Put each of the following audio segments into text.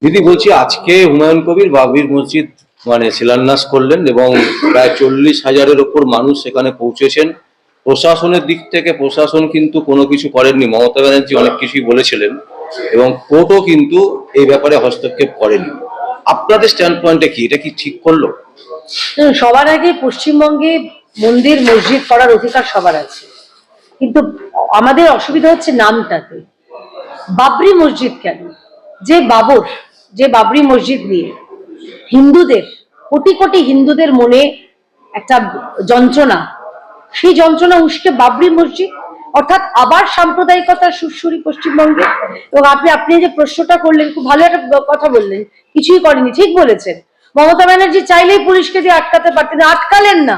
দিদি বলছি, আজকে হুমায়ুন কবির বাবরি মসজিদ শিলান্যাস করলেন এবং প্রায় 40,000-এর ওপর মানুষ সেখানে পৌঁছেছেন। প্রশাসনের দিক থেকে প্রশাসন কিন্তু কোনো কিছু করেননি। মমতা ব্যানার্জি অনেক কিছুই বলেছিলেন এবং কোর্টও কিন্তু এই ব্যাপারে হস্তক্ষেপ করেনি। আপনাদের স্ট্যান্ড পয়েন্টে কি, এটা কি ঠিক করলো? সবার আগে পশ্চিমবঙ্গে মন্দির মসজিদ করার অধিকার সবার আছে, কিন্তু আমাদের অসুবিধা হচ্ছে নামটাতে। বাবরি মসজিদ কেন? যে বাবরি মসজিদ নিয়ে হিন্দুদের, কোটি কোটি হিন্দুদের মনে একটা যন্ত্রণা, সেই যন্ত্রণা উস্কে বাবরি মসজিদ, অর্থাৎ আবার সাম্প্রদায়িকতার সুরসুরি পশ্চিমবঙ্গে। এবং আপনি যে প্রশ্নটা করলেন, খুব ভালো একটা কথা বললেন, কিছুই করেনি, ঠিক বলেছেন। মমতা ব্যানার্জি চাইলেই পুলিশকে দিয়ে আটকাতে পারতেন, আটকালেন না।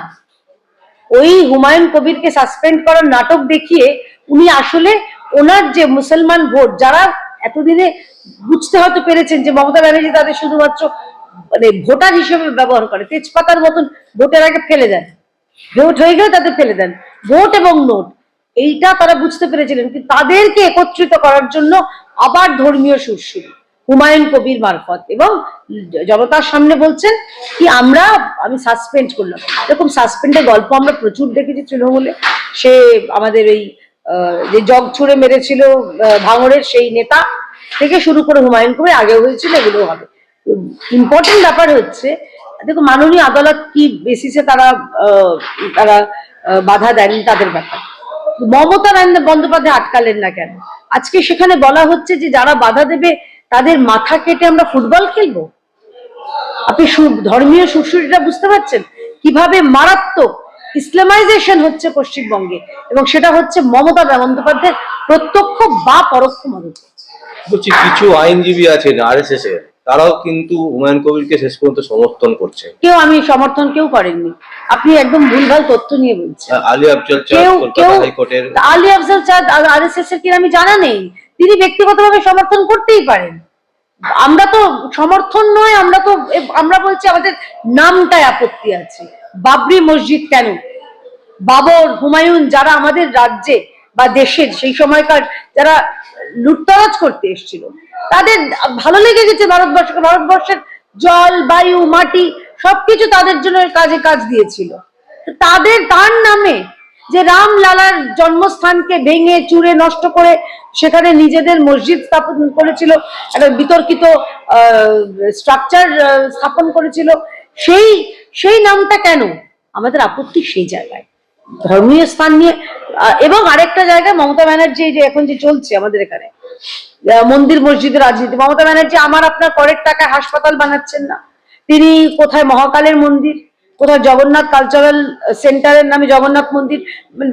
ওই হুমায়ুন কবিরকে সাসপেন্ড করার নাটক দেখিয়ে উনি আসলে ওনার যে মুসলমান ভোট, যারা এতদিনে বুঝতে হয়তো পেরেছেন যে মমতা ব্যানার্জি তাদের শুধুমাত্র ভোটার হিসেবে ব্যবহার করে, তেজপাতার মতন ভোটের আগে ফেলে দেন, ভোট হয়ে গেলে তাদের ফেলে দেন, ভোট এবং নোট, এইটা তারা বুঝতে পেরেছিলেন। কিন্তু তাদেরকে একত্রিত করার জন্য আবার ধর্মীয় সুরসুরি হুমায়ুন কবির মারফত, এবং জনতার সামনে বলছেন কি আমি সাসপেন্ড করলাম। এরকম সাসপেন্ডের গল্প আমরা প্রচুর দেখেছি তৃণমূলে। সে আমাদের এই যে জগ ছুঁড়ে মেরেছিল ভাঙড়ের সেই নেতা থেকে শুরু করে হুমায়ুন কবির আগেও হয়েছিল, এগুলো হবে। ইম্পর্টেন্ট ব্যাপার হচ্ছে, দেখো মাননীয় আদালত কি বেসিসে তারা তারা বাধা দেয়নি তাদের ব্যাপার। মমতা বন্দ্যোপাধ্যায় আটকালেন না কেন? আজকে সেখানে বলা হচ্ছে যে যারা বাধা দেবে তাদের মাথা কেটে আমরা ফুটবল খেলবো। আপনি ধর্মীয় সুরসুরিটা বুঝতে পারছেন কিভাবে মারাত্মক ইসলামাইজেশন হচ্ছে পশ্চিমবঙ্গে, এবং সেটা হচ্ছে মমতা বন্দ্যোপাধ্যায়ের প্রত্যক্ষ বা পরোক্ষ মদত। বলছি, কিছু আইনজীবী আছেন আরএসএস এর, তারাও কিন্তু হুমায়ুন কবিরকে শেষ পর্যন্ত সমর্থন করছে। কেউ করেননি। আপনি একদম ভুলভাল তথ্য নিয়ে বলছেন। আলী আফজাল চাঁদ কলকাতা হাইকোর্টের, আলী আফজাল চাঁদ আরএসএস এর কি আমি জানা নেই? তিনি ব্যক্তিগতভাবে সমর্থন করতেই পারেন। আমরা তো সমর্থন নয়, আমরা বলছি আমাদের নামটায় আপত্তি আছে। বাবরি মসজিদ কেন? বাবর, হুমায়ুন, যারা আমাদের রাজ্যে বা দেশের সেই সময়কার যারা লুটতরাজ করতে এসেছিল, তাদের ভালো লেগে গেছে ভারতবর্ষের জল, বায়ু, মাটি সবকিছু তাদের জন্য কাজ দিয়েছিল। তার নামে যে রাম লালার জন্মস্থানকে ভেঙে চুরে নষ্ট করে সেখানে নিজেদের মসজিদ স্থাপন করেছিল, একটা বিতর্কিত স্ট্রাকচার স্থাপন করেছিল, সেই নামটা কেন? আমাদের আপত্তি সেই জায়গায়, ধর্মীয় স্থান নিয়ে। এবং আরেকটা জায়গায় মমতা ব্যানার্জি যে এখন যে চলছে আমাদের এখানে মন্দির মসজিদের রাজনীতি, মমতা ব্যানার্জি আপনার করের টাকায় হাসপাতাল বানাচ্ছেন না। তিনি কোথায় মহাকালের মন্দির, কোথায় জগন্নাথ কালচারাল সেন্টারের নামে জগন্নাথ মন্দির।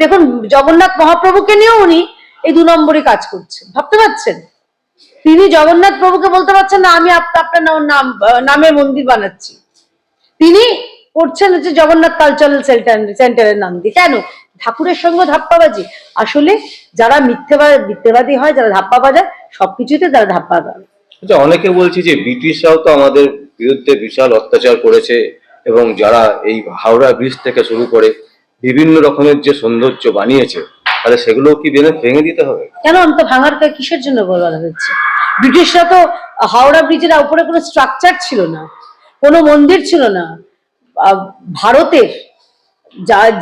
দেখুন, জগন্নাথ মহাপ্রভুকে নিয়েও উনি এই 2 নম্বরই কাজ করছেন, ভাবতে পারছেন? তিনি জগন্নাথ প্রভুকে বলতে পারছেন না আমি আপনার নামে মন্দির বানাচ্ছি, তিনি করছেন হচ্ছে জগন্নাথ কালচারাল সেন্টারের নাম দিয়ে। কেন? ঠাকুরের সঙ্গে ধাপ্পাবাজি। আসলে যারা মিথ্যেবাদী হয়, যারা ধাপ্পা বাজায়, সবকিছুতে তারা ধাপ্পা দেয়। আচ্ছা, অনেকে বলছে যে ব্রিটিশরাও তো আমাদের বিরুদ্ধে বিশাল অত্যাচার করেছে এবং যারা এই হাওড়া ব্রিজ থেকে শুরু করে বিভিন্ন রকমের যে সৌন্দর্য বানিয়েছে, তাহলে সেগুলো কি ভেঙে দিতে হবে? কেন? আমি তো ভাঙার কিসের জন্য বলা হচ্ছে? ব্রিটিশরা তো হাওড়া ব্রিজের উপরে কোনো স্ট্রাকচার ছিল না, কোনো মন্দির ছিল না। ভারতের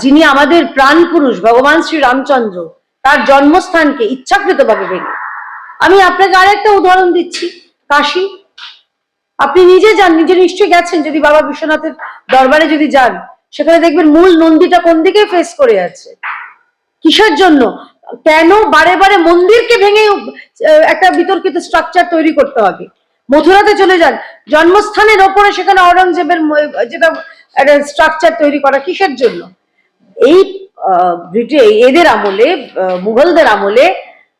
যিনি আমাদের প্রাণ পুরুষ ভগবান শ্রী রামচন্দ্র, তার জন্মস্থানকে ইচ্ছাকৃতভাবে ভেঙে। আমি আপনাকে আরেকটা উদাহরণ দিচ্ছি, কাশী। আপনি নিজে নিশ্চয়ই গেছেন, যদি বাবা বিশ্বনাথের দরবারে যদি যান, সেখানে দেখবেন মূল নন্দীটা কোন দিকে ফেস করে আছে। কিসের জন্য? কেন বারে বারে মন্দিরকে ভেঙে একটা বিতর্কিত স্ট্রাকচার তৈরি করতে হবে? মথুরাতে চলে যান, জন্মস্থানের ওপরে সেখানে অরঙ্গজেবের যেটা একটা স্ট্রাকচার তৈরি করা, কিসের জন্য? এই এদের আমলে, মুঘলদের আমলে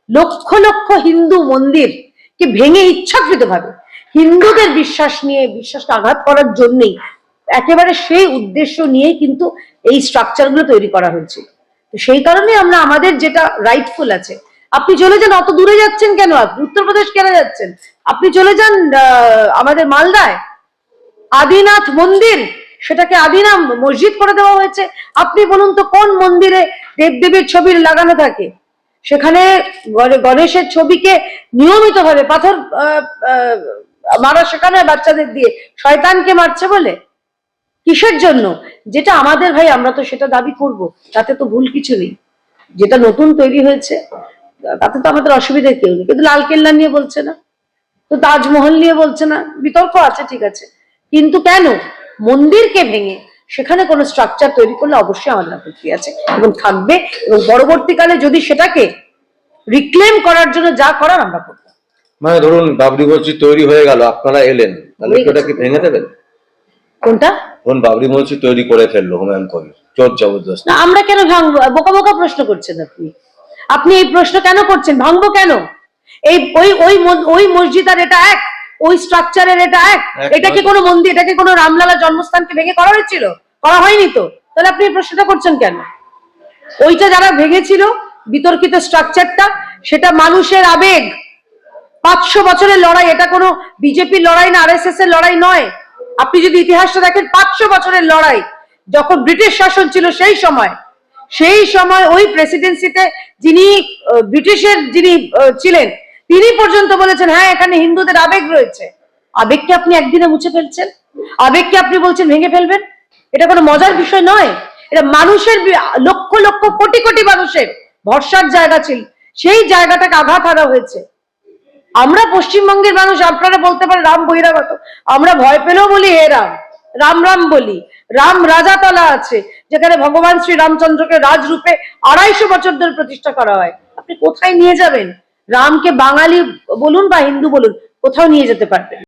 লক্ষ লক্ষ হিন্দু মন্দির কে ভেঙে ইচ্ছাকৃতভাবে হিন্দুদের বিশ্বাসকে আঘাত করার জন্যই, একেবারে সেই উদ্দেশ্য নিয়ে কিন্তু এই স্ট্রাকচার গুলো তৈরি করা হয়েছিল। সেই কারণে আমরা আমাদের যেটা রাইটফুল আছে। আপনি চলে যান, অত দূরে যাচ্ছেন কেন? আপনি উত্তরপ্রদেশ কেন যাচ্ছেন? আপনি চলে যান আমাদের মালদায়, আদিনাথ মন্দির, সেটাকে আদিনাথ মসজিদ করে দেওয়া হয়েছে। আপনি বলুন তো, কোন মন্দিরে দেবদেবীর ছবি লাগানো থাকে? সেখানে গণেশের ছবিকে নিয়মিতভাবে পাথর মারা শেখানো হয় বাচ্চাদের দিয়ে, শয়তানকে মারছে বলে? কিসের জন্য? যেটা আমাদের ভাই, আমরা তো সেটা দাবি করব, তাতে তো ভুল কিছু নেই। যেটা নতুন তৈরি হয়েছে তাতে তো আমাদের অসুবিধা কেউ নেই, কিন্তু লালকেল্লা নিয়ে বলছে না, তো তাজমহল নিয়ে বলছে না, বিতর্ক আছে ঠিক আছে, কিন্তু কেন মন্দিরকে ভেঙে সেখানে কোনো স্ট্রাকচার তৈরি করলে অবশ্যই আমাদের আপত্তি আছে এবং থাকবে, এবং পরবর্তীকালে যদি সেটাকে রিক্লেম করার জন্য যা করার আমরা করবো। মানে ধরুন বাবরি মসজিদ তৈরি হয়ে গেল, আপনারা এলেন, তাহলে কি ওটাকে ভেঙে দেবেন? কোনটা? ধরুন বাবরি মসজিদ তৈরি করে ফেললো হুমায়ুন কবির জোর জবরদস্ত, না, আমরা কেন ভাঙবো? বোকা বোকা প্রশ্ন করছেন আপনি। আপনি এই প্রশ্ন কেন করছেন? ভাঙবো কেন? এই ওই ওই ওই মসজিদ আর এটা এক, ওই স্ট্রাকচারের এটা এক। এটা কি কোনো মন্দির, এটা কি কোনো রামলালা জন্মস্থানকে ভেঙে করা হয়েছিল? করা হয়নি তো, তাহলে আপনি এই প্রশ্নটা করছেন কেন? ওইটা যারা ভেঙেছিল বিতর্কিত স্ট্রাকচারটা, সেটা মানুষের আবেগ, 500 বছরের লড়াই, এটা কোনো বিজেপির লড়াই না, আরএসএস এর লড়াই নয়। আপনি যদি ইতিহাসটা দেখেন, 500 বছরের লড়াই, যখন ব্রিটিশ শাসন ছিল সেই সময় ওই প্রেসিডেন্সিতে যিনি ব্রিটিশের যিনি ছিলেন, তিনি পর্যন্ত বলেছেন হ্যাঁ এখানে হিন্দুদের আবেগ রয়েছে। আবেগকে আপনি একদিনে মুছে ফেলছেন, আবেগকে আপনি বলছেন ভেঙে ফেলবেন। এটা কোনো মজার বিষয় নয়, এটা মানুষের লক্ষ লক্ষ কোটি কোটি মানুষের ভরসার জায়গা ছিল, সেই জায়গাটাকে আঘাত হানা হয়েছে। আমরা পশ্চিমবঙ্গের মানুষ, আপনারা বলতে পারেন রাম বহিরাগত, আমরা ভয় পেলেও বলি হে রাম, রাম রাম বলি। রাম রাজাতলা আছে, যেখানে ভগবান শ্রী রামচন্দ্রকে রাজরূপে 250 বছর ধরে প্রতিষ্ঠা করা হয়। আপনি কোথায় নিয়ে যাবেন? রামকে বাঙালি বলুন বা হিন্দু বলুন, কোথাও নিয়ে যেতে পারবেন।